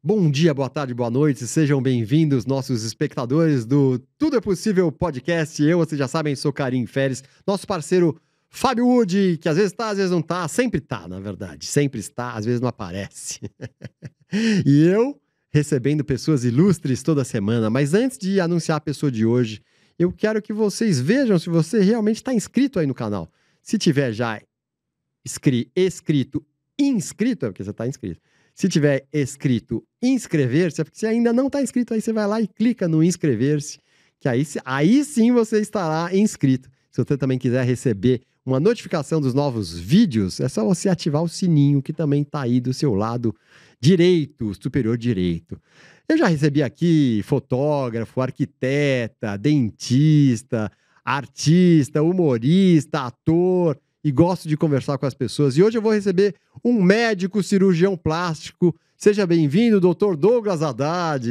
Bom dia, boa tarde, boa noite, sejam bem-vindos, nossos espectadores do Tudo é Possível Podcast. Eu, vocês já sabem, sou Karim Feres, nosso parceiro Fábio Wood, que às vezes tá, às vezes não tá, sempre tá, na verdade, sempre está, às vezes não aparece. E eu recebendo pessoas ilustres toda semana, mas antes de anunciar a pessoa de hoje, eu quero que vocês vejam se você realmente está inscrito aí no canal. Se tiver já inscrito, é porque você está inscrito. Se tiver escrito inscrever-se, é porque você ainda não está inscrito, aí você vai lá e clica no inscrever-se, que aí sim você estará inscrito. Se você também quiser receber uma notificação dos novos vídeos, é só você ativar o sininho que também está aí do seu lado direito, superior direito. Eu já recebi aqui fotógrafo, arquiteta, dentista, artista, humorista, ator, e gosto de conversar com as pessoas. E hoje eu vou receber um médico cirurgião plástico. Seja bem-vindo, doutor Douglas Haddad.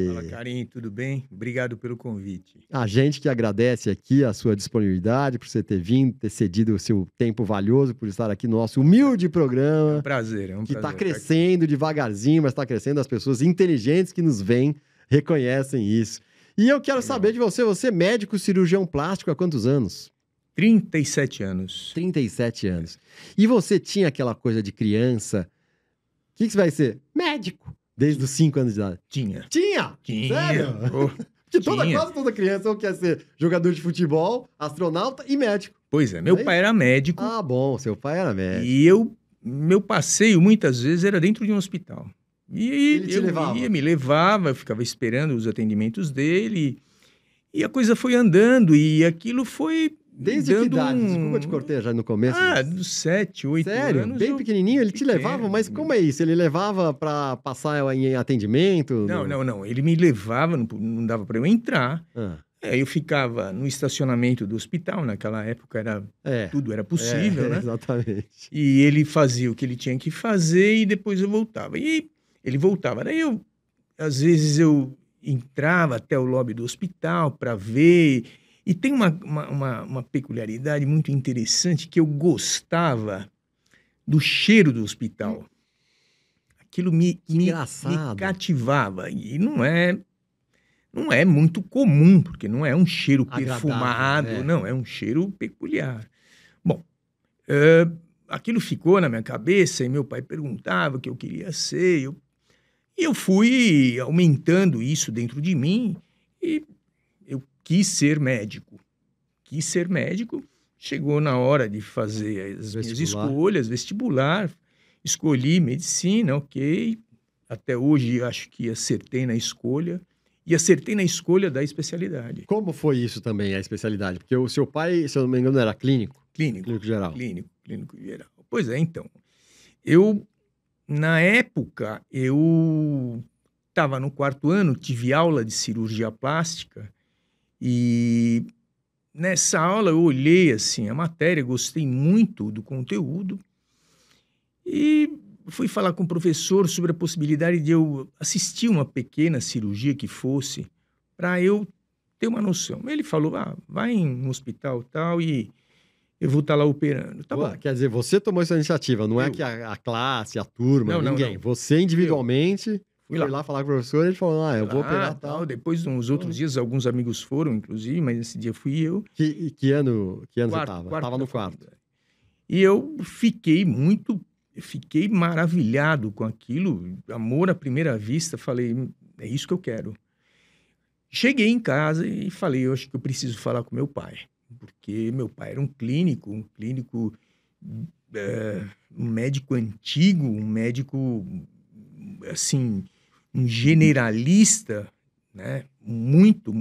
Fala, Karim, tudo bem? Obrigado pelo convite. A gente que agradece aqui a sua disponibilidade, por você ter vindo, ter cedido o seu tempo valioso, por estar aqui no nosso humilde programa. É um prazer, que está crescendo devagarzinho, mas está crescendo. As pessoas inteligentes que nos veem reconhecem isso. E eu quero saber de você é médico cirurgião plástico há quantos anos? 37 anos. 37 anos. E você tinha aquela coisa de criança... O que você vai ser? Médico. Desde os 5 anos de idade. Tinha. Tinha? Sério? Que quase toda criança ou quer ser jogador de futebol, astronauta e médico. Pois é, meu pai era médico. Ah, bom, seu pai era médico. E meu passeio muitas vezes era dentro de um hospital. E ele te levava? me levava, eu ficava esperando os atendimentos dele. E a coisa foi andando e aquilo foi... Desde que idade? Desculpa te cortei já no começo. Dos 7, 8 anos. Sério? Bem pequenininho? Ele te levava? Mas como é isso? Ele levava para passar em atendimento? Não. Ele me levava, não dava para eu entrar. Eu ficava no estacionamento do hospital. Naquela época tudo era possível, né? Exatamente. E ele fazia o que ele tinha que fazer e depois eu voltava. E ele voltava. Daí às vezes eu entrava até o lobby do hospital para ver... E tem uma peculiaridade muito interessante que eu gostava do cheiro do hospital. Aquilo me cativava. E não é muito comum, porque não é um cheiro perfumado, não, é um cheiro peculiar. Bom, aquilo ficou na minha cabeça e meu pai perguntava o que eu queria ser. E eu fui aumentando isso dentro de mim e... Quis ser médico. Chegou na hora de fazer as minhas escolhas, vestibular. Escolhi medicina, ok. Até hoje acho que acertei na escolha. E acertei na escolha da especialidade. Como foi isso também, a especialidade? Porque o seu pai, se eu não me engano, era clínico? Clínico geral. Clínico geral. Pois é, então. Na época, eu estava no 4º ano, tive aula de cirurgia plástica. E nessa aula eu olhei assim a matéria, gostei muito do conteúdo e fui falar com o professor sobre a possibilidade de eu assistir uma pequena cirurgia que fosse para eu ter uma noção. Ele falou, vai em um hospital tal e eu vou estar lá operando. Tá bom. Quer dizer, você tomou essa iniciativa, não é que a classe, a turma, ninguém. Não. Você individualmente... Fui lá falar com o professor e ele falou, eu vou operar tal. Depois, nos outros dias, alguns amigos foram, inclusive, mas esse dia fui eu. Que ano você estava? Estava no 4º. E eu fiquei maravilhado com aquilo, amor à primeira vista, falei, é isso que eu quero. Cheguei em casa e falei, eu acho que eu preciso falar com meu pai, porque meu pai era um médico antigo, um médico, assim... um generalista, né? Muito,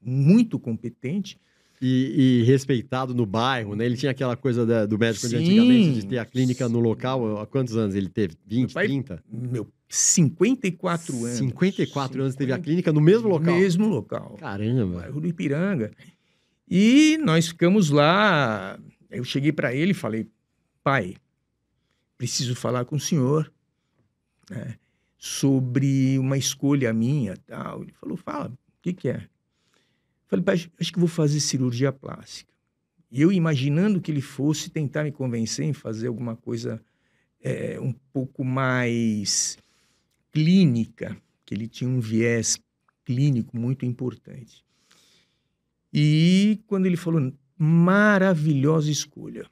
muito competente. E respeitado no bairro, né? Ele tinha aquela coisa do médico de antigamente, de ter a clínica no local. Há quantos anos ele teve? 20, 30? 54 anos. 54 anos teve a clínica no mesmo local? No mesmo local. Caramba! Bairro do Ipiranga. E nós ficamos lá. Eu cheguei para ele e falei, pai, preciso falar com o senhor, né? Sobre uma escolha minha, tal. Ele falou, fala, o que é? Falei, pai, acho que vou fazer cirurgia plástica. E eu imaginando que ele fosse tentar me convencer em fazer alguma coisa um pouco mais clínica, que ele tinha um viés clínico muito importante. E quando ele falou, maravilhosa escolha,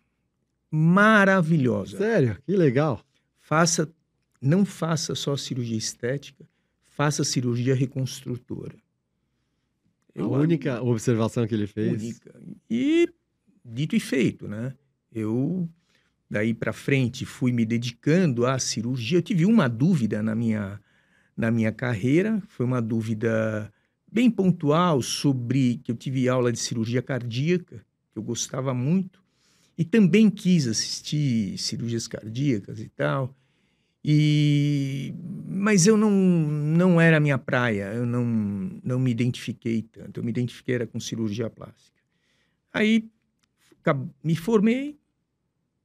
maravilhosa. Sério? Que legal. Não faça só cirurgia estética, faça cirurgia reconstrutora. A única observação que ele fez. Única. E dito e feito, né? Eu, daí para frente, fui me dedicando à cirurgia. Eu tive uma dúvida na minha carreira, foi uma dúvida bem pontual sobre que eu tive aula de cirurgia cardíaca, que eu gostava muito, e também quis assistir cirurgias cardíacas e tal. Mas eu não era a minha praia, eu não me identifiquei tanto, eu me identifiquei era com cirurgia plástica. Aí me formei,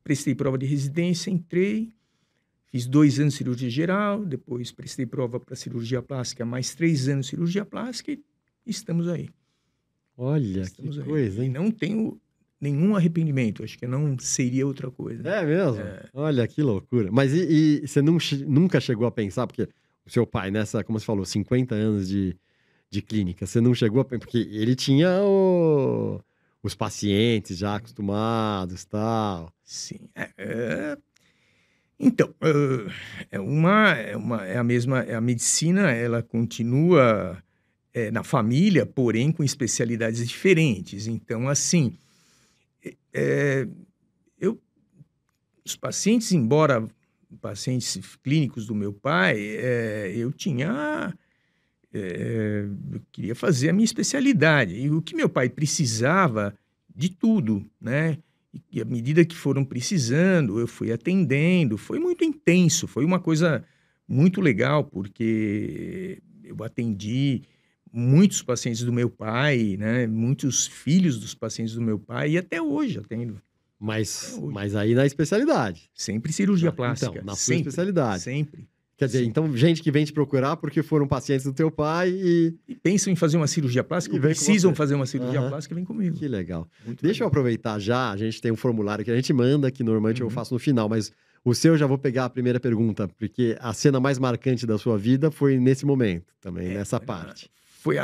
prestei prova de residência, entrei, fiz 2 anos de cirurgia geral, depois prestei prova para cirurgia plástica, mais 3 anos de cirurgia plástica e estamos aí. Olha, que coisa, hein? E não tenho nenhum arrependimento, acho que não seria outra coisa. É mesmo? Olha, que loucura. Mas e você nunca chegou a pensar, porque o seu pai, nessa, como você falou, 50 anos de clínica, você não chegou a pensar, porque ele tinha os pacientes já acostumados e tal. Sim. Então, é a mesma, a medicina, ela continua na família, porém com especialidades diferentes. Então, assim, os pacientes, embora pacientes clínicos do meu pai, eu queria fazer a minha especialidade. E o que meu pai precisava de tudo, né? E à medida que foram precisando, eu fui atendendo. Foi muito intenso, foi uma coisa muito legal, porque eu atendi muitos pacientes do meu pai, né? Muitos filhos dos pacientes do meu pai, e até hoje atendo. Mas aí na especialidade. Sempre cirurgia plástica. Então, na sua especialidade. Sempre. Quer dizer, então, gente que vem te procurar porque foram pacientes do teu pai e pensam em fazer uma cirurgia plástica, ou precisam fazer uma cirurgia plástica, vem comigo. Que legal. Deixa eu aproveitar já, a gente tem um formulário que a gente manda, que normalmente eu faço no final, mas o seu eu já vou pegar a primeira pergunta, porque a cena mais marcante da sua vida foi nesse momento também, nessa parte. Foi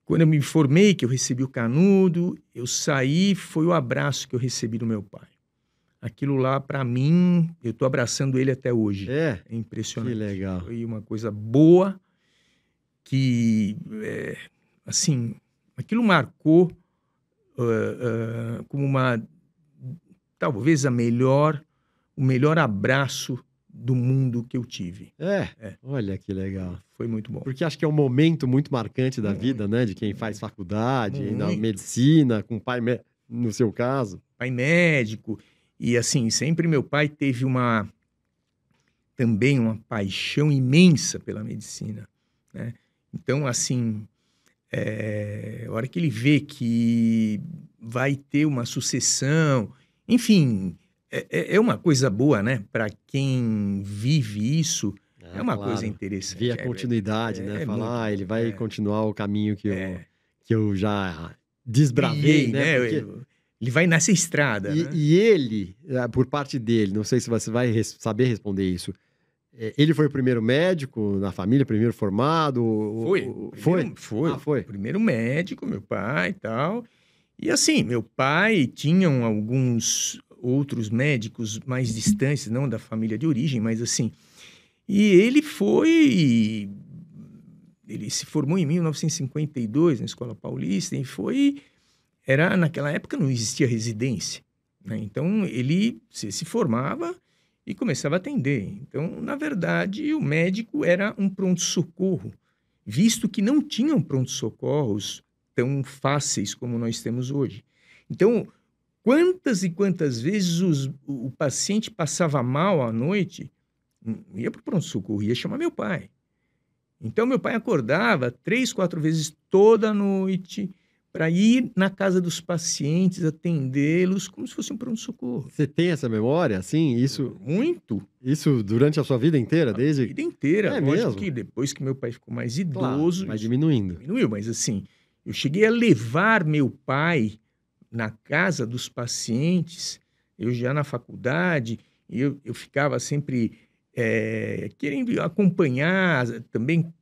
quando eu me formei, que eu recebi o canudo, eu saí, foi o abraço que eu recebi do meu pai. Aquilo lá, para mim, eu tô abraçando ele até hoje. É impressionante. Que legal. Foi uma coisa boa que, assim, aquilo marcou como talvez o melhor abraço do mundo que eu tive. Olha que legal. Foi muito bom. Porque acho que é um momento muito marcante da vida, né? De quem faz faculdade, na medicina, com pai, no seu caso. Pai médico. E assim, sempre meu pai teve também uma paixão imensa pela medicina, né? Então, assim, a hora que ele vê que vai ter uma sucessão, enfim, é uma coisa boa, né? Para quem vive isso, é uma coisa interessante. Ver a continuidade, né? Falar, ele vai continuar o caminho que eu já desbravei, né? Porque... Ele vai nessa estrada, né? E ele, por parte dele, não sei se você vai saber responder isso, ele foi o primeiro médico na família, primeiro formado? Foi. Foi. Primeiro médico, meu pai e tal. E assim, meu pai tinham alguns outros médicos mais distantes, não da família de origem, mas assim... E ele se formou em 1952 na Escola Paulista e naquela época não existia residência, né? Então ele se formava e começava a atender. Então, na verdade, o médico era um pronto-socorro, visto que não tinham pronto-socorros tão fáceis como nós temos hoje. Então, quantas e quantas vezes o paciente passava mal à noite, ia para o pronto-socorro, ia chamar meu pai. Então, meu pai acordava 3, 4 vezes toda noite para ir na casa dos pacientes, atendê-los como se fosse um pronto-socorro. Você tem essa memória, assim? Isso... Muito. Isso durante a sua vida inteira? A vida inteira. É Lógico mesmo? que depois que meu pai ficou mais idoso... Claro, vai diminuindo. Diminuiu, mas assim, eu cheguei a levar meu pai na casa dos pacientes, eu já na faculdade, eu ficava sempre querendo acompanhar, também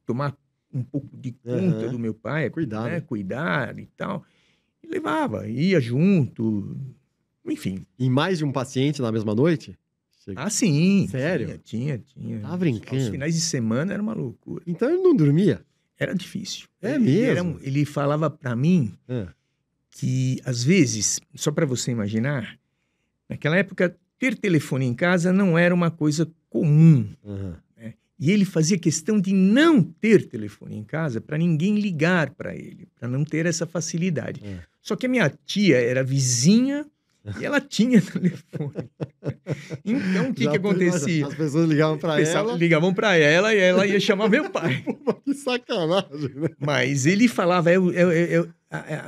tomar um pouco de conta Aham. do meu pai, Cuidado. né, cuidar e tal. E levava, ia junto, enfim. E mais de um paciente na mesma noite? Ah, sim. Sério? Tinha. Tá Aos brincando? finais de semana era uma loucura. Então ele não dormia? Era difícil. É Ele mesmo? ele falava para mim Hã. que, às vezes, só para você imaginar, naquela época, ter telefone em casa não era uma coisa comum, Aham. né? E ele fazia questão de não ter telefone em casa para ninguém ligar para ele, para não ter essa facilidade. É. Só que a minha tia era vizinha e ela tinha telefone. Então, o que Já que tô imaginando. acontecia? As pessoas ligavam pra ela. Ligavam para ela e ela ia chamar meu pai. Pô, que sacanagem, né? Mas ele falava,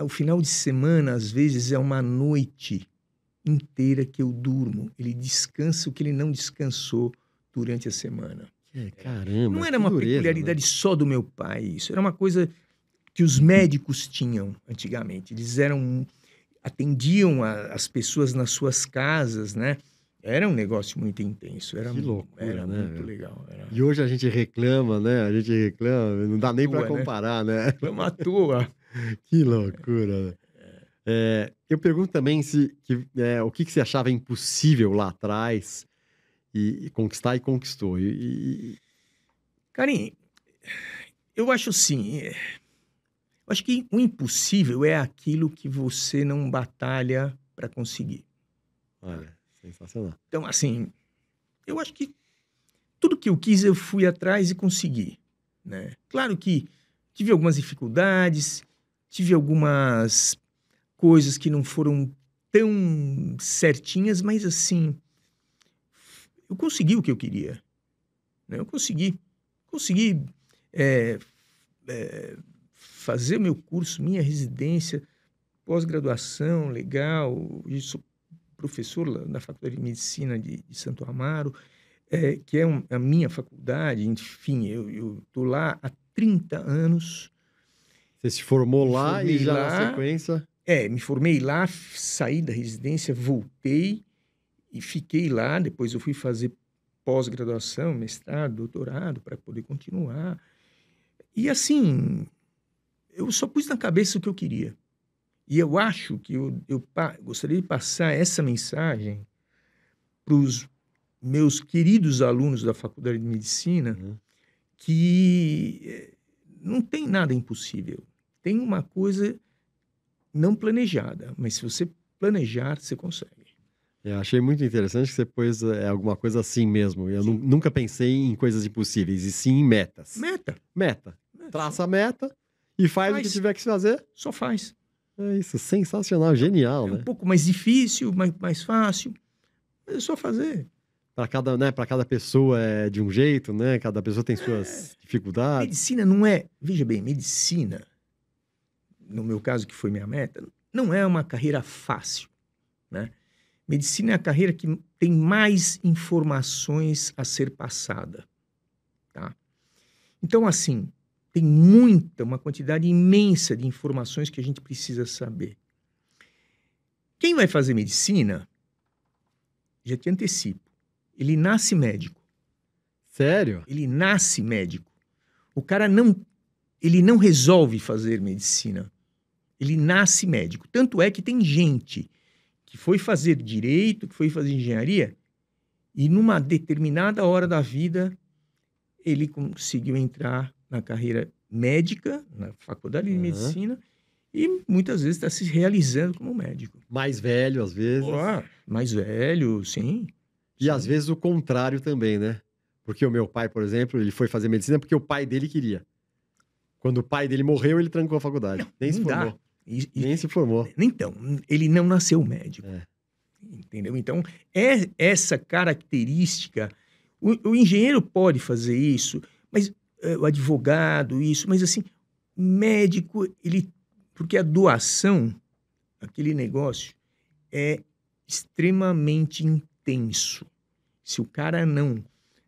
o final de semana, às vezes, é uma noite inteira que eu durmo. Ele descansa o que ele não descansou durante a semana. Caramba, Não era que uma dureza, peculiaridade só do meu pai, isso. Era uma coisa que os médicos tinham antigamente. Eles atendiam as pessoas nas suas casas, né? Era um negócio muito intenso. Que loucura, era né, muito meu? legal. Né? E hoje a gente reclama, né? A gente reclama, não dá nem pra Tua, né? comparar, né? Reclama à toa. Que loucura, né? Eu pergunto também o que você achava impossível lá atrás e conquistar e conquistou. Karim, eu acho assim, eu acho que o impossível é aquilo que você não batalha para conseguir. Olha, sensacional. Então, assim, eu acho que tudo que eu quis eu fui atrás e consegui, né? Claro que tive algumas dificuldades, tive algumas coisas que não foram tão certinhas, mas assim, eu consegui o que eu queria, né? Eu consegui fazer meu curso, minha residência, pós-graduação, legal. Eu sou professor lá na Faculdade de Medicina de Santo Amaro, que é a minha faculdade. Enfim, eu estou lá há 30 anos. Você se formou Me lá formei e já lá. na sequência... Me formei lá, saí da residência, voltei e fiquei lá. Depois eu fui fazer pós-graduação, mestrado, doutorado, para poder continuar. E assim, eu só pus na cabeça o que eu queria. E eu acho que eu gostaria de passar essa mensagem para os meus queridos alunos da Faculdade de Medicina, que não tem nada impossível. Tem uma coisa não planejada, mas se você planejar, você consegue. Eu achei muito interessante que você pôs alguma coisa assim mesmo. Eu nunca pensei em coisas impossíveis, e sim em metas. Meta. Traça a meta e faz o que tiver que se fazer. Só faz. É isso, sensacional, genial, né? Um pouco mais difícil, mais fácil, mas é só fazer. Para cada pessoa é de um jeito, né? Cada pessoa tem suas dificuldades. Medicina não é... Veja bem, medicina, no meu caso, que foi minha meta, não é uma carreira fácil, né? Medicina é a carreira que tem mais informações a ser passada, tá? Então, assim, tem uma quantidade imensa de informações que a gente precisa saber. Quem vai fazer medicina, já te antecipo, ele nasce médico. Sério? Ele nasce médico. O cara ele não resolve fazer medicina. Ele nasce médico. Tanto é que tem gente que foi fazer direito, que foi fazer engenharia, e numa determinada hora da vida, ele conseguiu entrar na carreira médica, na faculdade de medicina, e muitas vezes está se realizando como médico. Mais velho, às vezes. Mais velho, sim. E às vezes o contrário também, né? Porque o meu pai, por exemplo, ele foi fazer medicina porque o pai dele queria. Quando o pai dele morreu, ele trancou a faculdade. Nem se formou. Nem se formou. Então, ele não nasceu médico. Entendeu? Então, essa característica... O engenheiro pode fazer isso, mas o advogado, isso, mas assim, médico, porque a doação, aquele negócio, é extremamente intenso. Se o cara não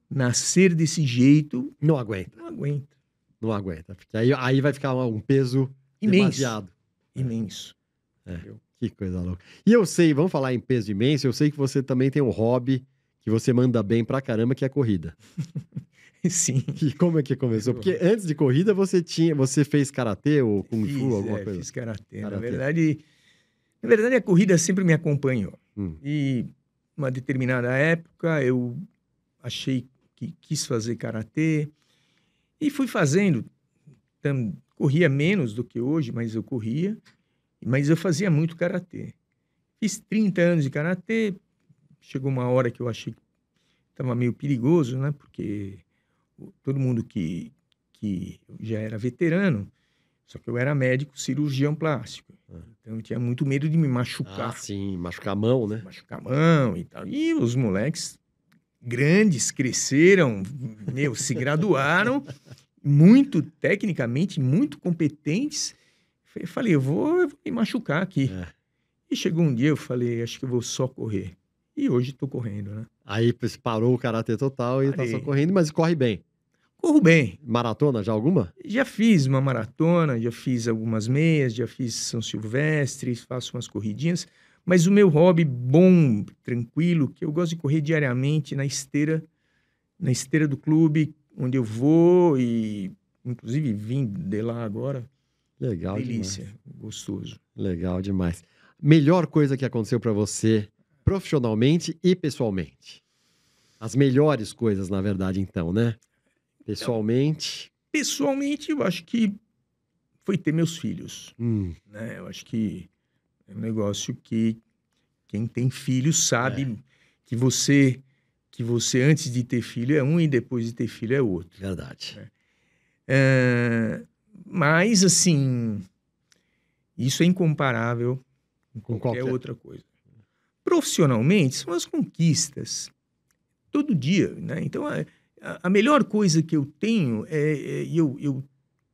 nascer desse jeito... Não aguenta. Não aguenta. Porque aí vai ficar um peso demasiado. Imenso. Que coisa louca. E eu sei, vamos falar em peso imenso, eu sei que você também tem um hobby que você manda bem pra caramba, que é corrida. Sim. E como é que começou? Porque antes de corrida você fez karatê ou kung fu, alguma coisa? Fiz karatê. Na Karatê. verdade, a corrida sempre me acompanhou. Hum. E uma determinada época eu achei que quis fazer karatê e fui fazendo. Corria menos do que hoje, mas eu corria. Mas eu fazia muito karatê. Fiz 30 anos de karatê. Chegou uma hora que eu achei que estava meio perigoso, né? Porque todo mundo que já era veterano, só que eu era médico cirurgião plástico. Então eu tinha muito medo de me machucar. Ah, sim, machucar a mão, né? Machucar a mão e tal. E os moleques grandes cresceram, se graduaram, muito tecnicamente, muito competentes. Eu falei, eu vou me machucar aqui. É. E chegou um dia, eu falei, acho que eu vou só correr. E hoje estou correndo, né? Aí você parou o karatê total e tá Parei. só correndo, mas corre bem. Corro bem. Maratona já alguma? Já fiz uma maratona, já fiz algumas meias, já fiz São Silvestre, faço umas corridinhas. Mas o meu hobby bom, tranquilo, que eu gosto de correr diariamente na esteira do clube, onde eu vou e, inclusive, vim de lá agora. Legal Delícia, demais. gostoso. Legal demais. Melhor coisa que aconteceu pra você profissionalmente e pessoalmente? As melhores coisas, na verdade, então, né? Pessoalmente. Pessoalmente, eu acho que foi ter meus filhos, Hum, né? Eu acho que é um negócio que quem tem filhos sabe que você antes de ter filho é um e depois de ter filho é outro. verdade. Mas, assim, isso é incomparável com qualquer qualquer. outra coisa. Profissionalmente, são as conquistas. Todo dia, né? Então, a melhor coisa que eu tenho e eu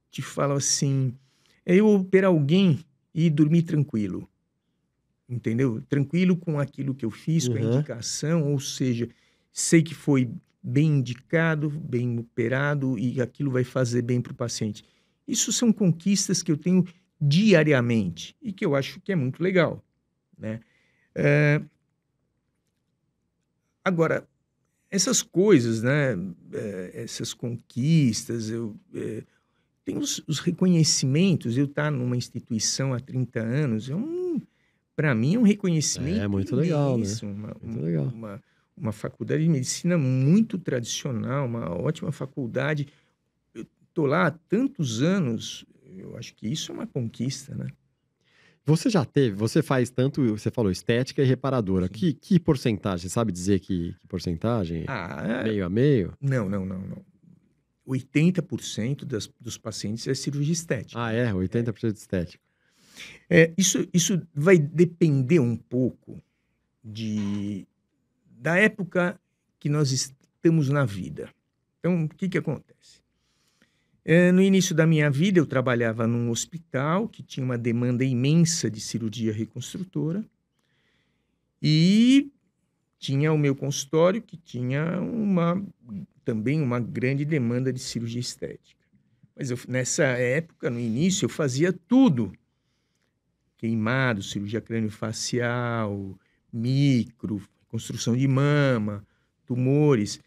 te falo assim, é eu ver alguém e dormir tranquilo. Entendeu? Tranquilo com aquilo que eu fiz, com a Uhum. indicação, ou seja, sei que foi bem indicado, bem operado e aquilo vai fazer bem para o paciente. Isso são conquistas que eu tenho diariamente e que eu acho que é muito legal, né? Agora, essas coisas, né? Essas conquistas, tenho os reconhecimentos. Eu estar numa instituição há 30 anos, para mim é um reconhecimento É muito legal, né? imenso, Muito legal. uma faculdade de medicina muito tradicional, uma ótima faculdade. Eu estou lá há tantos anos, eu acho que isso é uma conquista, né? Você faz tanto, você falou, estética e reparadora. Que porcentagem? Sabe dizer que porcentagem? Meio a meio? Não. 80% dos pacientes é cirurgia estética. Ah, é? 80% de estética. Isso vai depender um pouco da época que nós estamos na vida. Então, o que acontece? No início da minha vida, eu trabalhava num hospital que tinha uma demanda imensa de cirurgia reconstrutora e tinha o meu consultório que tinha também uma grande demanda de cirurgia estética. Mas nessa época, no início, eu fazia tudo. Queimado, cirurgia crâniofacial, micro, construção de mama, tumores.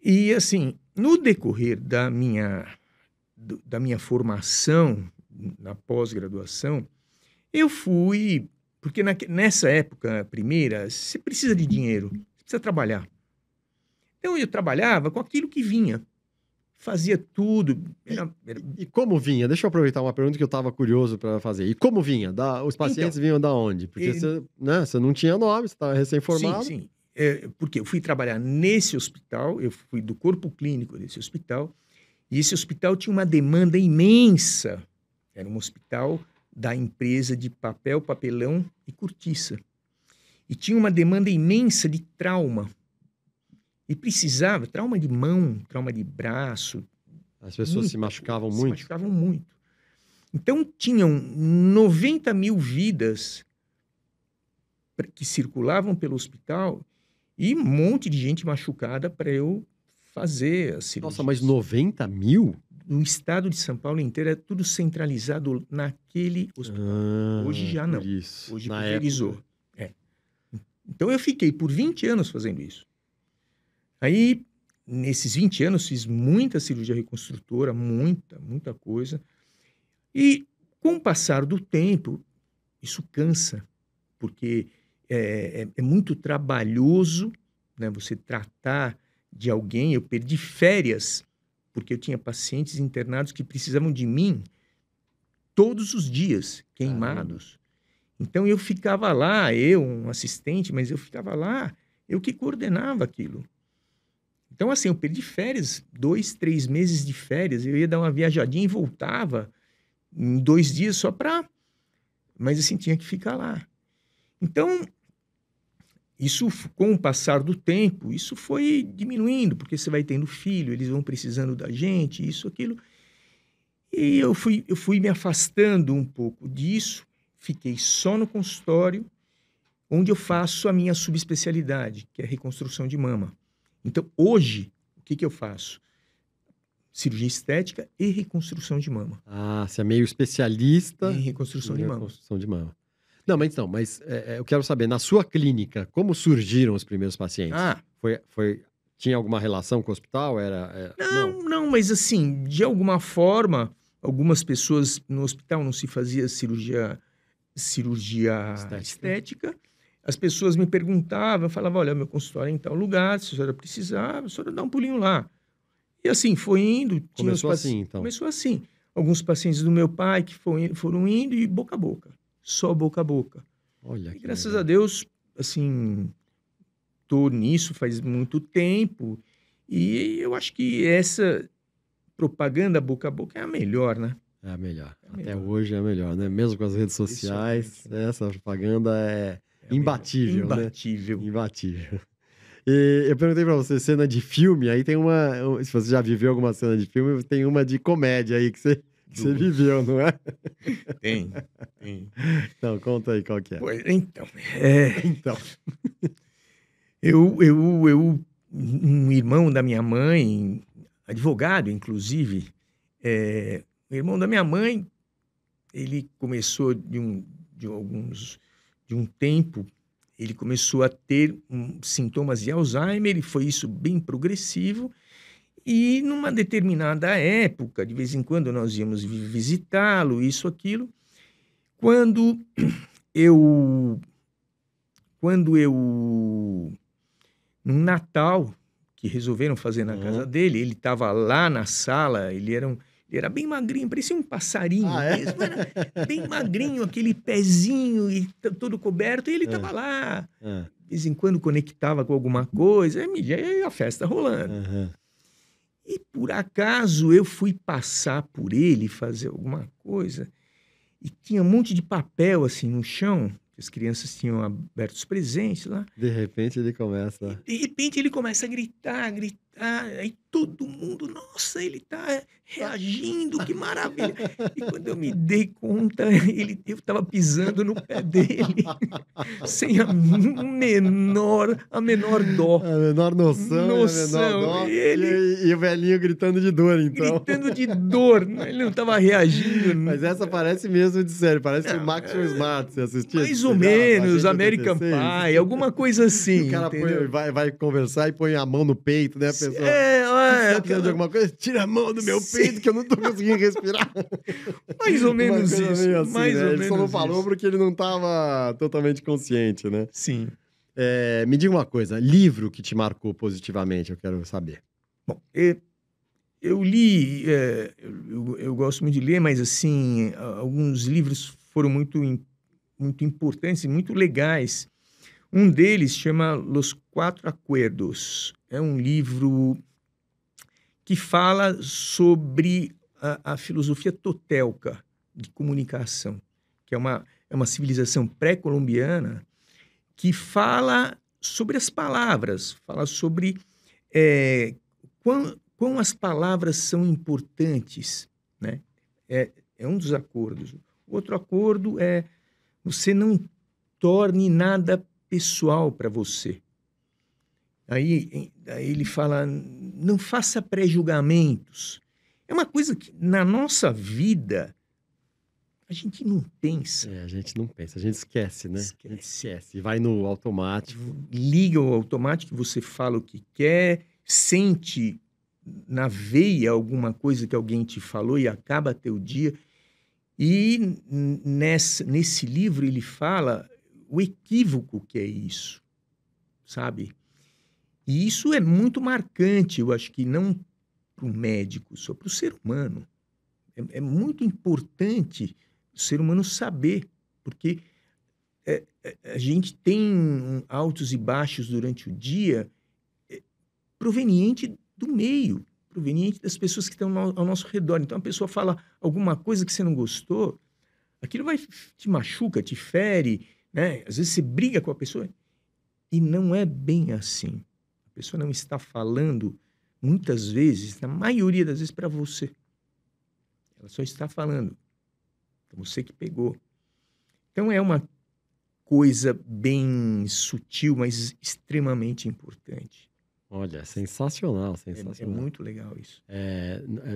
E, assim, no decorrer da minha formação, na pós-graduação, eu fui... Porque nessa época primeira, você precisa de dinheiro, você precisa trabalhar. Então, eu trabalhava com aquilo que vinha. Fazia tudo. E como vinha? Deixa eu aproveitar uma pergunta que eu estava curioso para fazer. E como vinha? Os pacientes vinham da onde? Porque você não tinha nome, você estava recém-formado. Sim. Porque eu fui trabalhar nesse hospital, eu fui do corpo clínico desse hospital, e esse hospital tinha uma demanda imensa. Era um hospital da empresa de papel, papelão e cortiça. E tinha uma demanda imensa de trauma. E precisava, trauma de mão, trauma de braço. As pessoas se machucavam muito? Se machucavam muito. Então, tinham 90 mil vidas que circulavam pelo hospital e um monte de gente machucada para eu fazer a cirurgia. Nossa, mas 90 mil? No estado de São Paulo inteiro é tudo centralizado naquele hospital. Hoje já não. Isso. Hoje Na pulverizou. época. Então, eu fiquei por 20 anos fazendo isso. Aí, nesses 20 anos, fiz muita cirurgia reconstrutora, muita coisa. E, com o passar do tempo, isso cansa, porque é muito trabalhoso, né, você tratar de alguém. Eu perdi férias, porque eu tinha pacientes internados que precisavam de mim todos os dias, queimados. Então, eu ficava lá, um assistente, mas eu ficava lá, eu que coordenava aquilo. Então, assim, eu perdi férias, 2, 3 meses de férias, eu ia dar uma viajadinha e voltava em 2 dias só para... Mas, assim, tinha que ficar lá. Então, isso, com o passar do tempo, isso foi diminuindo, porque você vai tendo filho, eles vão precisando da gente, isso, aquilo. E eu fui me afastando um pouco disso, fiquei só no consultório, onde eu faço a minha subespecialidade, que é reconstrução de mama. Então, hoje, o que eu faço? Cirurgia estética e reconstrução de mama. Ah, você é meio especialista em reconstrução de mama. Reconstrução de mama. Não, mas eu quero saber, na sua clínica, como surgiram os primeiros pacientes? Tinha alguma relação com o hospital? Não, mas assim, de alguma forma, algumas pessoas no hospital não se fazia cirurgia estética. As pessoas me perguntavam, eu falava, olha, meu consultório é em tal lugar, se a senhora precisar, a senhora dá um pulinho lá. E assim, foi indo. Começou assim, então? Começou assim. Alguns pacientes do meu pai que foram indo e boca a boca. Só boca a boca. Olha, e graças a Deus, assim, tô nisso faz muito tempo. E eu acho que essa propaganda boca a boca é a melhor, né? É a melhor. Até hoje é a melhor, né? Mesmo com as redes sociais, essa propaganda é imbatível, imbatível, né? Imbatível. E eu perguntei pra você, cena de filme, aí tem se você já viveu alguma cena de filme, tem uma de comédia aí que você viveu, não é? Tem. Então, conta aí qual que é. Pois, então. Um irmão da minha mãe, advogado, inclusive, o irmão da minha mãe, ele começou de um tempo, ele começou a ter sintomas de Alzheimer, e foi isso bem progressivo, e numa determinada época, de vez em quando nós íamos visitá-lo, isso, aquilo, quando eu num Natal, que resolveram fazer na casa dele, ele estava lá na sala, ele era bem magrinho, parecia um passarinho mesmo, era bem magrinho, aquele pezinho e todo coberto, e ele estava lá. De vez em quando conectava com alguma coisa, e a festa rolando. E por acaso eu fui passar por ele, fazer alguma coisa, e tinha um monte de papel assim no chão, que as crianças tinham aberto os presentes lá. De repente ele começa... a gritar, aí todo mundo, nossa, ele tá reagindo, que maravilha. E quando eu me dei conta, eu estava pisando no pé dele, sem a menor dó. A menor noção. A menor dó. E o velhinho gritando de dor, então. Gritando de dor, ele não estava reagindo. Mas essa parece mesmo de série, parece o Maxwell Smart, você assistiu? Mais ou menos, American Pie, alguma coisa assim. O cara vai conversar e põe a mão no peito, né, a pessoa? Tá precisando de alguma coisa? Tira a mão do meu peito que eu não tô conseguindo respirar. Mais ou menos isso. Assim, mais né? Ele só não falou porque ele não estava totalmente consciente, né? Sim. Me diga uma coisa, livro que te marcou positivamente, eu quero saber. Bom, eu li, eu gosto muito de ler, mas assim, alguns livros foram muito importantes e muito legais. Um deles chama Los Quatro Acuerdos. É um livro que fala sobre a filosofia totelca de comunicação, que é uma civilização pré-colombiana que fala sobre as palavras, fala sobre quão as palavras são importantes, né? É um dos acordos. O outro acordo é você não torne nada pessoal para você. Aí ele fala, não faça pré-julgamentos. É uma coisa que na nossa vida a gente não pensa. A gente não pensa, a gente esquece, né? A gente Esquece. esquece, vai no automático. Liga o automático, você fala o que quer, sente na veia alguma coisa que alguém te falou e acaba teu dia. E nesse livro ele fala o equívoco que é isso, sabe? E isso é muito marcante, eu acho que não para o médico, só para o ser humano. É muito importante o ser humano saber, porque a gente tem altos e baixos durante o dia proveniente do meio, proveniente das pessoas que estão ao nosso redor. Então, a pessoa fala alguma coisa que você não gostou, aquilo te machuca, te fere, né? Às vezes você briga com a pessoa e não é bem assim. A pessoa não está falando, muitas vezes, na maioria das vezes, para você. Ela só está falando. Então, você que pegou. Então, é uma coisa bem sutil, mas extremamente importante. Olha, sensacional, É sensacional. muito legal isso.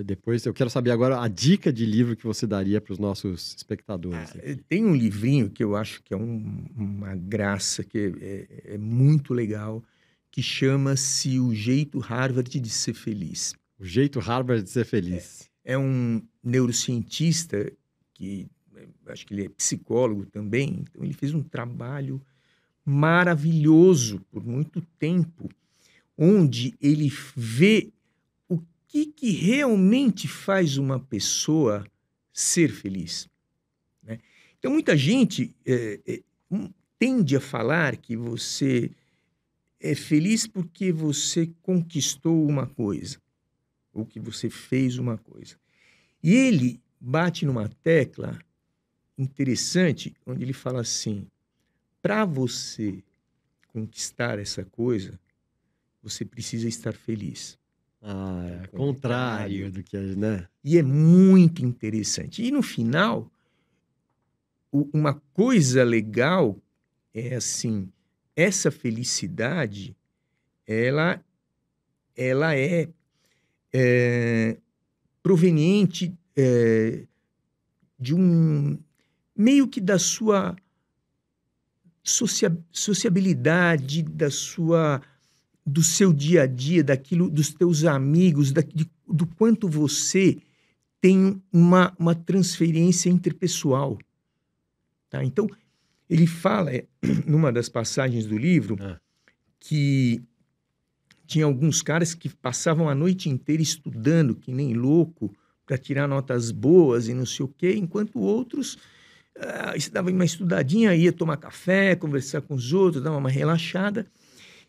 Depois eu quero saber agora a dica de livro que você daria para os nossos espectadores. Tem um livrinho que eu acho que é uma graça, que é muito legal, que chama-se O Jeito Harvard de Ser Feliz. O Jeito Harvard de Ser Feliz. É um neurocientista que acho que ele é psicólogo também, então ele fez um trabalho maravilhoso por muito tempo, onde ele vê o que realmente faz uma pessoa ser feliz, né? Então, muita gente tende a falar que você é feliz porque você conquistou uma coisa, ou que você fez uma coisa. E ele bate numa tecla interessante, onde ele fala assim: para você conquistar essa coisa, você precisa estar feliz. É contrário do que, né? E é muito interessante. E no final, uma coisa legal é assim, essa felicidade, ela é proveniente de meio que da sua sociabilidade, do seu dia a dia, daquilo, dos teus amigos, do quanto você tem uma transferência interpessoal. Tá? Então, ele fala, numa das passagens do livro, que tinha alguns caras que passavam a noite inteira estudando, que nem louco, para tirar notas boas e não sei o quê, enquanto outros davam uma estudadinha, ia tomar café, conversar com os outros, dar uma relaxada.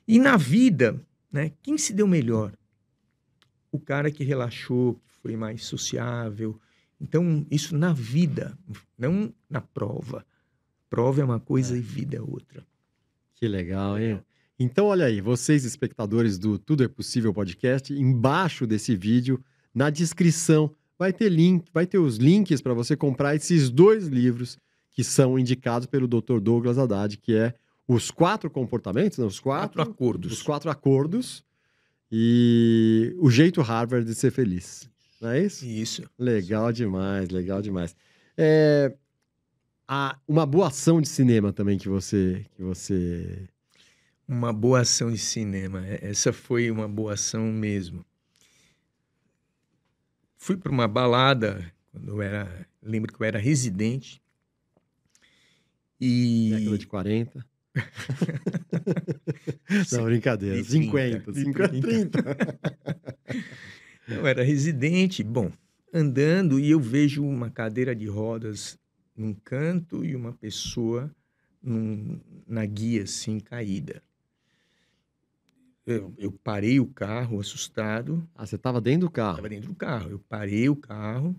E na vida, né, quem se deu melhor? O cara que relaxou, que foi mais sociável. Então, isso na vida, não na prova. Prova é uma coisa e vida é outra. Que legal, hein? Então, olha aí, vocês, espectadores do Tudo é Possível podcast, embaixo desse vídeo, na descrição, vai ter os links para você comprar esses 2 livros que são indicados pelo Dr. Douglas Haddad, que é Os 4 Comportamentos, não, os 4 Acordos. Os 4 Acordos e O Jeito Harvard de Ser Feliz. Não é isso? Isso. Legal demais, legal demais. Uma boa ação de cinema também que você... Uma boa ação de cinema. Essa foi uma boa ação mesmo. Fui para uma balada, lembro que eu era residente. Década de 40. Não, brincadeira. 50, 30. Eu era residente, bom, andando e eu vejo uma cadeira de rodas num canto e uma pessoa na guia, assim, caída. Eu parei o carro, assustado. Você estava dentro do carro? Estava dentro do carro. Eu parei o carro,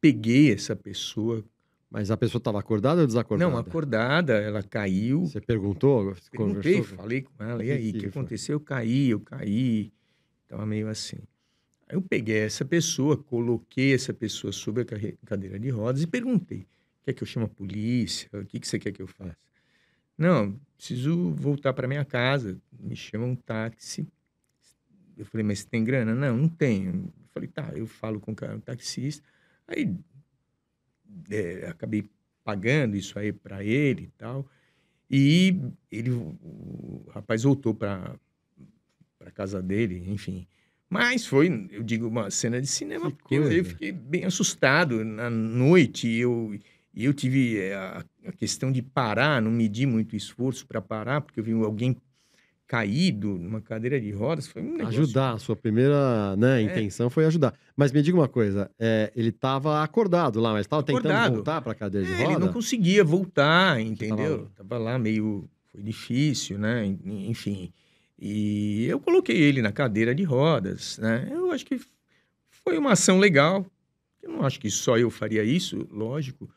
peguei essa pessoa. Mas a pessoa estava acordada ou desacordada? Não, acordada, ela caiu. Você perguntou? Perguntei, falei com ela, e aí, o que aconteceu? Eu caí. Estava meio assim. Aí eu peguei essa pessoa, coloquei essa pessoa sobre a cadeira de rodas e perguntei: quer que eu chame a polícia? O que você quer que eu faça? Não, preciso voltar para minha casa, me chama um táxi. Eu falei, mas você tem grana? Não, não tenho. Eu falei, tá, eu falo com o cara, um taxista. Aí acabei pagando isso aí para ele e tal. E o rapaz voltou para casa dele, enfim. Mas foi, eu digo, uma cena de cinema, Que porque eu coisa. fiquei bem assustado na noite. Eu tive a questão de parar, não medi muito esforço para parar, porque eu vi alguém caído numa cadeira de rodas. Foi um negócio. Ajudar, a sua primeira, né, intenção foi ajudar. Mas me diga uma coisa, ele estava acordado lá, mas estava tentando Acordado. voltar para a cadeira de Ele não roda? conseguia voltar, entendeu? tava- Tava lá meio... Foi difícil, né? Enfim. E eu coloquei ele na cadeira de rodas, né? Eu acho que foi uma ação legal. Eu não acho que só eu faria isso, lógico.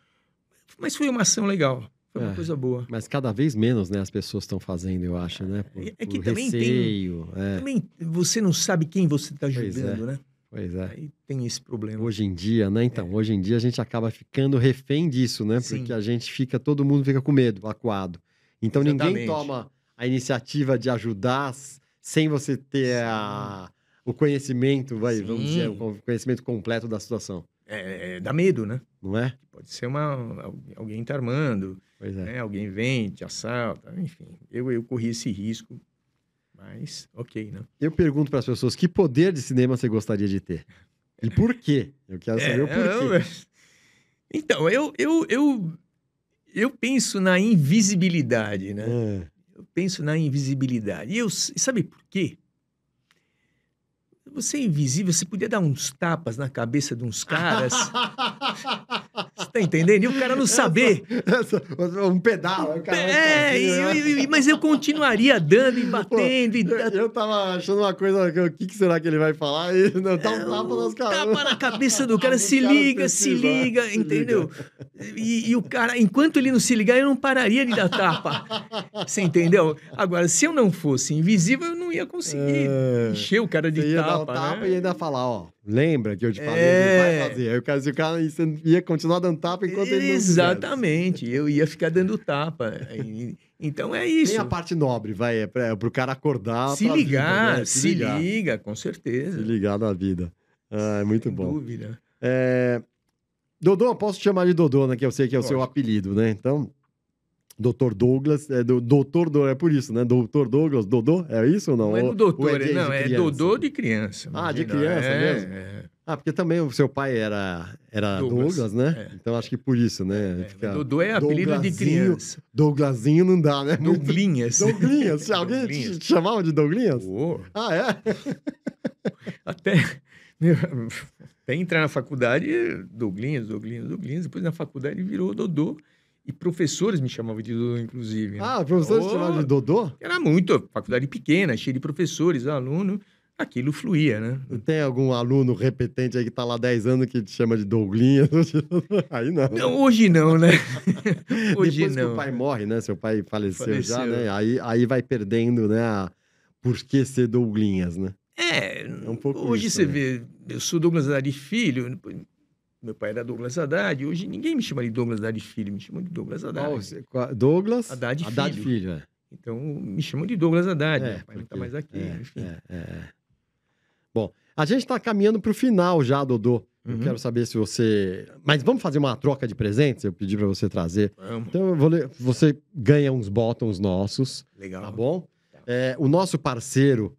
Mas foi uma ação legal. Foi uma É, coisa boa. Mas cada vez menos, né, as pessoas estão fazendo, eu acho, né? É que Por também receio. Também você não sabe quem você está Pois ajudando, né? Pois é. Aí tem esse problema. Hoje em dia, né? Então, hoje em dia a gente acaba ficando refém disso, né? Sim. Porque todo mundo fica com medo, acuado. Então ninguém Exatamente. toma a iniciativa de ajudar sem você ter o conhecimento, vamos dizer, o conhecimento completo da situação. Dá medo, né? Não é? Pode ser alguém tá armando, Pois é. né? Alguém vem, te assalta, enfim. Eu corri esse risco, mas ok, né? Eu pergunto para as pessoas que poder de cinema você gostaria de ter? E por quê? Eu quero saber o porquê. Então, eu penso na invisibilidade, né? Eu penso na invisibilidade. E sabe por quê? Você é invisível, você podia dar uns tapas na cabeça de uns caras. Você tá entendendo? E o cara não saber. Um pedal. Mas eu continuaria dando e batendo. Eu tava achando uma coisa, o que será que ele vai falar? E não, dá um tapa nas caras. Tapa na cabeça do cara, se liga, entendeu? E o cara, enquanto ele não se ligar, eu não pararia de dar tapa. Você entendeu? Agora, se eu não fosse invisível, eu não ia conseguir encher o cara de Você ia tapa. dar o tapa, né? e ainda falar, ó, lembra que eu te falei que vai fazer. Aí o cara, você ia continuar dando tapa enquanto ele não fizesse. Exatamente, eu ia ficar dando tapa. Então é isso. Tem a parte nobre, pro cara acordar. Se ligar, vida, né? Se liga, com certeza. Se ligar na vida. É muito bom. Sem dúvida. Dodô, posso te chamar de Dodô, né? Que eu sei que é o seu apelido, né? Então, Dr. Douglas, é por isso, né? Dr. Douglas, Dodô, é isso ou não? Não é do doutor, não, é Dodô de criança. De criança mesmo? Porque também o seu pai era Douglas, né? Então acho que por isso, né? Dodô é apelido de criança. Douglasinho não dá, né? Douglinhas. Douglinhas. Alguém te chamava de Douglinhas? Até entrar na faculdade, Douglinhas. Depois na faculdade virou Dodô. E professores me chamavam de Dodô, inclusive. Né? Professores te chamavam de Dodô? Era muito, faculdade pequena, cheia de professores, aluno, aquilo fluía, né? Tem algum aluno repetente aí que tá lá 10 anos que te chama de Douglinhas? Aí não. Não, hoje não, né? Hoje Depois não. que o pai morre, né? Seu pai faleceu já, né? Aí vai perdendo, né? Por que ser Douglinhas, né? Um pouco hoje isso, você vê, eu sou Douglas Haddad Filho, meu pai era Douglas Haddad, hoje ninguém me chama de Douglas Haddad Filho, me chamam de Douglas Haddad. Douglas Haddad Filho. Então, me chamam de Douglas Haddad, meu pai não tá mais aqui, enfim. Bom, a gente tá caminhando pro final já, Dodô. Eu quero saber se você... Mas vamos fazer uma troca de presentes? Eu pedi para você trazer. Vamos. Então, eu vou ler. Você ganha uns bottoms nossos. Legal. Tá bom? O nosso parceiro...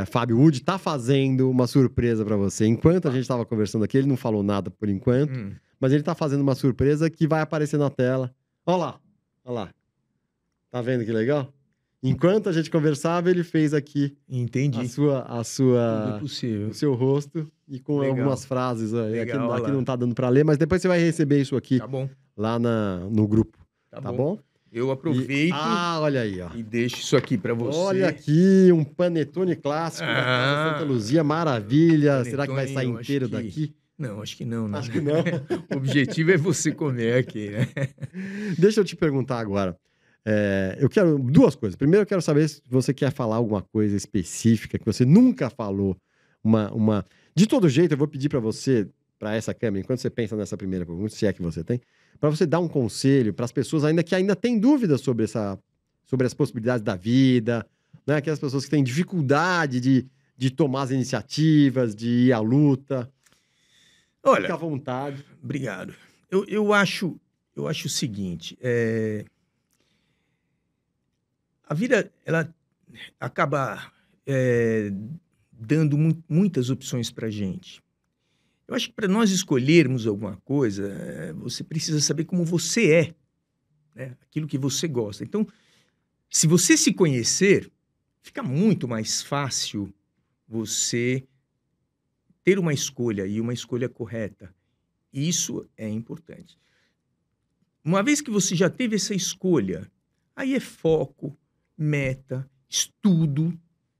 Fábio Wood tá fazendo uma surpresa para você. Enquanto a gente tava conversando aqui, ele não falou nada por enquanto, mas ele tá fazendo uma surpresa que vai aparecer na tela. Olha lá. Tá vendo que legal? Enquanto a gente conversava, ele fez aqui o seu rosto e com algumas frases. Aqui não tá dando para ler, mas depois você vai receber isso aqui lá no grupo. Tá bom? Eu aproveito olha aí, ó. E deixo isso aqui para você. Olha aqui, um panetone clássico da Casa Santa Luzia, maravilha. Panetone, será que vai sair inteiro daqui? Não, acho que não. Acho que não. O objetivo é você comer aqui, né? Deixa eu te perguntar agora. Eu quero duas coisas. Primeiro, eu quero saber se você quer falar alguma coisa específica que você nunca falou. De todo jeito, eu vou pedir para você, para essa câmera, enquanto você pensa nessa primeira pergunta, se é que você tem, para você dar um conselho para as pessoas que ainda têm dúvidas sobre as possibilidades da vida, né? Aquelas pessoas que têm dificuldade de tomar as iniciativas, de ir à luta. Olha, fica à vontade. Obrigado. eu acho o seguinte, a vida, ela acaba dando muitas opções para gente. Eu acho que para nós escolhermos alguma coisa, você precisa saber como você é, né? Aquilo que você gosta. Então, se você se conhecer, fica muito mais fácil você ter uma escolha e uma escolha correta. Isso é importante. Uma vez que você já teve essa escolha, aí é foco, meta, estudo,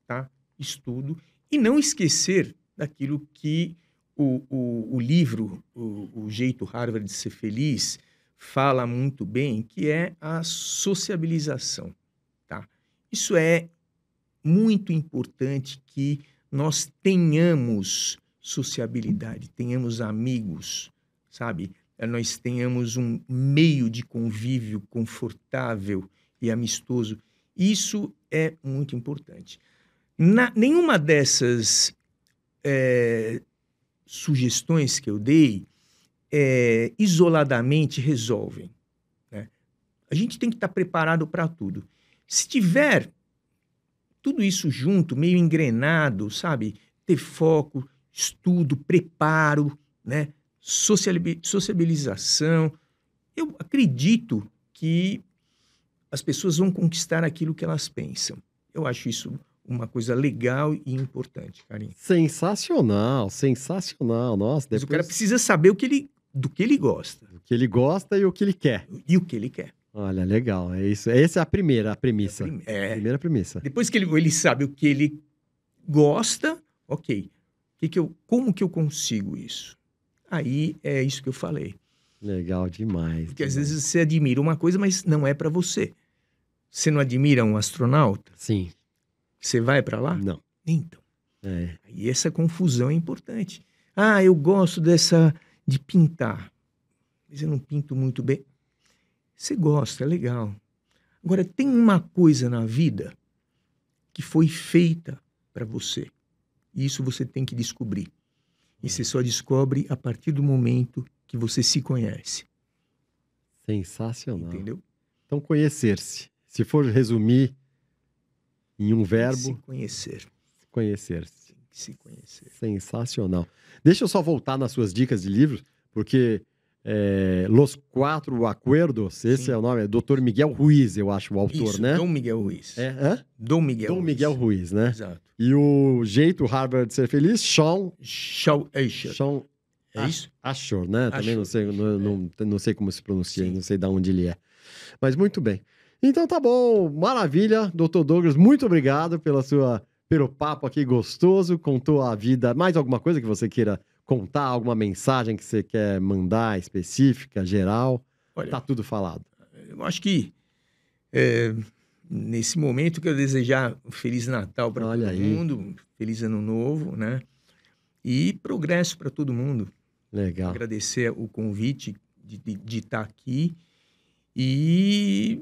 tá? Estudo. E não esquecer daquilo que o livro, o Jeito Harvard de Ser Feliz, fala muito bem, que é a sociabilização, tá? Isso é muito importante, que nós tenhamos sociabilidade, tenhamos amigos, sabe? Nós tenhamos um meio de convívio confortável e amistoso. Isso é muito importante. Nenhuma dessas sugestões que eu dei isoladamente resolvem, né? A gente tem que estar preparado para tudo. Se tiver tudo isso junto, meio engrenado, sabe? Ter foco, estudo, preparo, né? Sociabilização. Eu acredito que as pessoas vão conquistar aquilo que elas pensam. Eu acho isso uma coisa legal e importante, Karim. Sensacional, sensacional. Nossa, Mas o cara precisa saber do que ele gosta. O que ele gosta e o que ele quer. E o que ele quer. Olha, legal. É isso. Essa é a primeira premissa. Primeira premissa. Depois que ele sabe o que ele gosta, ok. Como que eu consigo isso? Aí é isso que eu falei. Legal demais. Porque às vezes você admira uma coisa, mas não é para você. Você não admira um astronauta? Sim. Você vai para lá? Não. Então. E essa confusão é importante. Ah, eu gosto de pintar. Mas eu não pinto muito bem. Você gosta, é legal. Agora, tem uma coisa na vida que foi feita para você. E isso você tem que descobrir. E você só descobre a partir do momento que você se conhece. Sensacional. Entendeu? Então, conhecer-se. Se for resumir em um verbo... Se conhecer. Conhecer-se. Se conhecer. Sensacional. Deixa eu só voltar nas suas dicas de livros, porque Los Quatro Acuerdos, esse é o nome, é Dr. Miguel Ruiz, eu acho, o autor, isso, né? Dom Miguel Ruiz. Dom Miguel Ruiz, né? Exato. E o Jeito Harvard de Ser Feliz, Sean Asher. É isso? Asher, né? Também não sei, não sei como se pronuncia, Sim. não sei de onde ele é. Mas muito bem. Então tá bom, maravilha, Dr. Douglas, muito obrigado pelo papo aqui gostoso, contou a vida. Mais alguma coisa que você queira contar, alguma mensagem que você quer mandar específica, geral? Olha, tá tudo falado. Eu acho que nesse momento quero desejar um Feliz Natal para todo mundo, Feliz Ano Novo, né? E progresso para todo mundo. Legal. Agradecer o convite de estar aqui e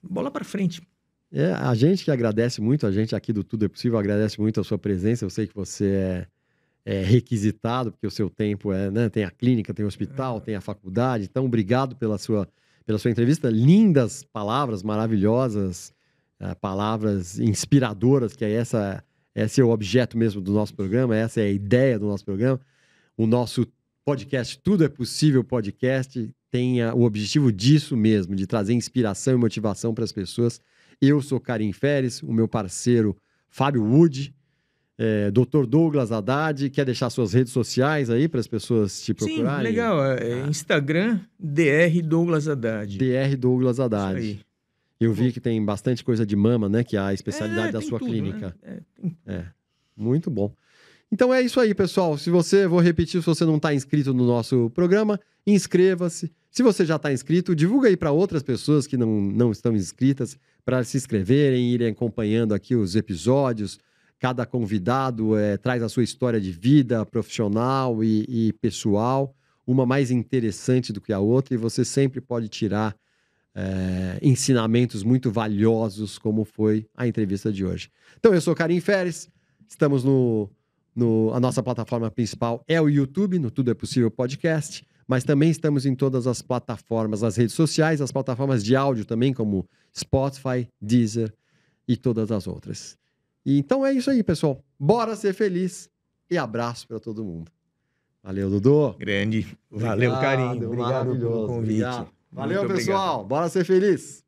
bola para frente. A gente que agradece muito, a gente aqui do Tudo é Possível agradece muito a sua presença. Eu sei que você é requisitado, porque o seu tempo né? Tem a clínica, tem o hospital, tem a faculdade. Então, obrigado pela sua entrevista. Lindas palavras, maravilhosas, palavras inspiradoras, que esse é o objeto mesmo do nosso programa, essa é a ideia do nosso programa. O nosso podcast, Tudo é Possível Podcast, tem o objetivo disso mesmo, de trazer inspiração e motivação para as pessoas. Eu sou Karim Feres, o meu parceiro Fábio Wood, Dr. Douglas Haddad. Quer deixar suas redes sociais aí para as pessoas te procurarem? Sim, legal. Instagram, Dr. Douglas Haddad. Dr. Douglas Haddad. Isso aí. Eu vi que tem bastante coisa de mama, né? Que é a especialidade da sua tudo, clínica. Né? Muito bom. Então é isso aí, pessoal. Vou repetir, se você não está inscrito no nosso programa, inscreva-se. Se você já está inscrito, divulga aí para outras pessoas que não estão inscritas, para se inscreverem, irem acompanhando aqui os episódios. Cada convidado traz a sua história de vida profissional e pessoal, uma mais interessante do que a outra, e você sempre pode tirar ensinamentos muito valiosos, como foi a entrevista de hoje. Então, eu sou Karim Feres, estamos a nossa plataforma principal é o YouTube, no Tudo é Possível Podcast, mas também estamos em todas as plataformas, as redes sociais, as plataformas de áudio também, como Spotify, Deezer e todas as outras. E então é isso aí, pessoal. Bora ser feliz e abraço para todo mundo. Valeu, Dudu. Grande. Valeu, carinho. Obrigado pelo convite. Obrigado. Valeu, pessoal. Bora ser feliz.